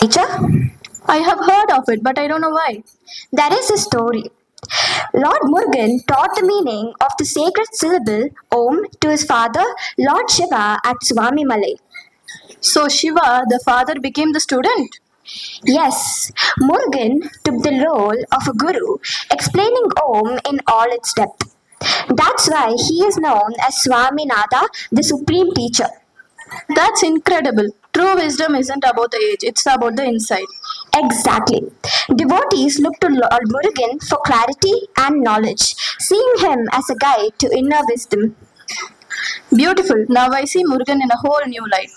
Teacher, I have heard of it, but I don't know why. there is a story. Lord Murugan taught the meaning of the sacred syllable Om to his father, Lord Shiva, at Swami Malay. So Shiva, the father, became the student. Yes, Murugan took the role of a guru, explaining Om in all its depth. That's why he is known as Swami Nada, the supreme teacher. That's incredible. True wisdom isn't about the age, it's about the insight. Exactly. Devotees look to Lord Murugan for clarity and knowledge, seeing him as a guide to inner wisdom. Beautiful. Now I see Murugan in a whole new light.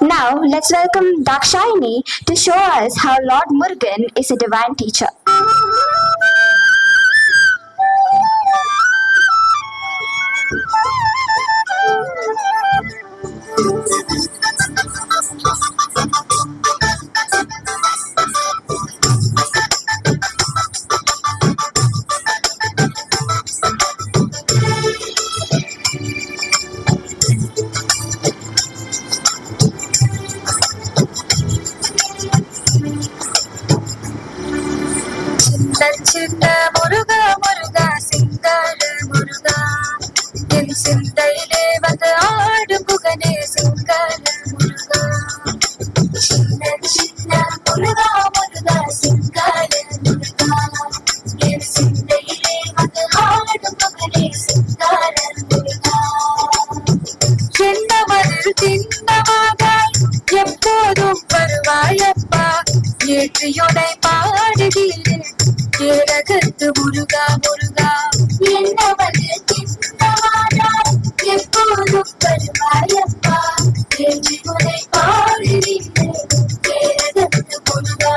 Now, let's welcome Dakshayani to show us how Lord Murugan is a divine teacher. சின்ன முருகா முருகா சிங்கார முருகா என் சிந்தையிலே வந்து ஆடும் புகனே சிங்கார முருகா சின்ன முருகா முருகா சிங்கார முருகா என் சிந்தையிலே வந்து ஆடும் புகனே சிங்கார முருகா என்னவரில் தின்னவாதாய் எப்போதும் வருவாயப்பா ஏற்றியுனை பாடுகிறேன் ஏரகத்து முருகா முருகா என்னவது தின்னவாதாய் எப்போதும் வருவாயப்பா ஏற்றியுனை பாடுகிறேன் ஏரகத்து முருகா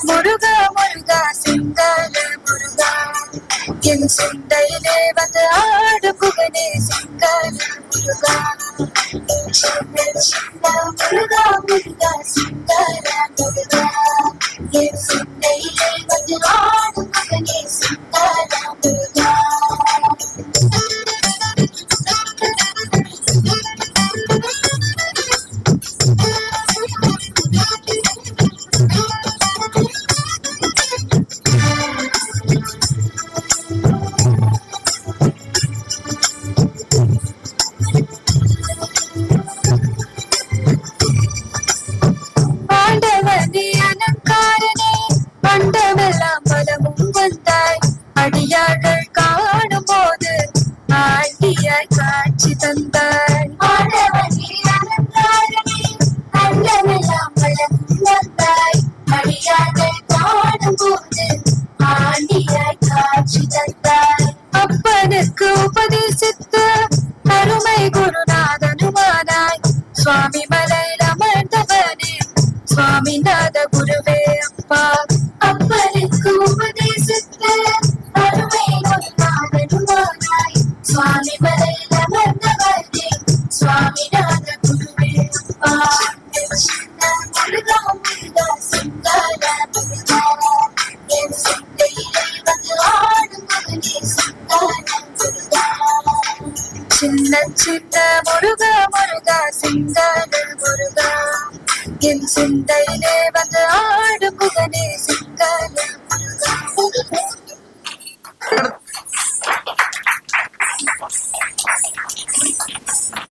முருகா முருகா சிங்கார முருகா என் சிந்தையிலே வந்து ஆடு புகனே சிங்கார முருகா முருகா முருகா சிங்கார முருகா என் சிந்தையிலே வந்து ஆடு புகனே சிங்கார முருகா ஆண்டவனே அலங்காரனே அண்டமெல்லாம் பலமும் வந்தாய் அடியார்கள் காணும் போது ஆண்டியாய் காட்சி தந்தாய் ஆண்டவனே அலங்காரனே அண்டமெல்லாம் பலமும் வந்தாய் அடியார்கள் காணும் போது ஆண்டியாய் காட்சி தந்தாய் அப்பனுக்கு உபதேசித்து அருமை குருநாதனுமானாய் சுவாமி மலையில் அமர்ந்தவனே சுவாமிநாத குருவே அப்பா அப்பனுக்கு உபதேசித்து அருமை குருநாதனுமானாய் சுவாமி மலையில் அமர்ந்தவனே சுவாமிநாத குருவே அப்பா முருகா முருகா சிங்கார முருகா என் சிந்தையிலே வந்து ஆடும் மகனே சிங்கார முருகா சின்ன முருகா முருகா சிங்கார முருகா என் சிந்தையிலே வந்து ஆடும் புகனே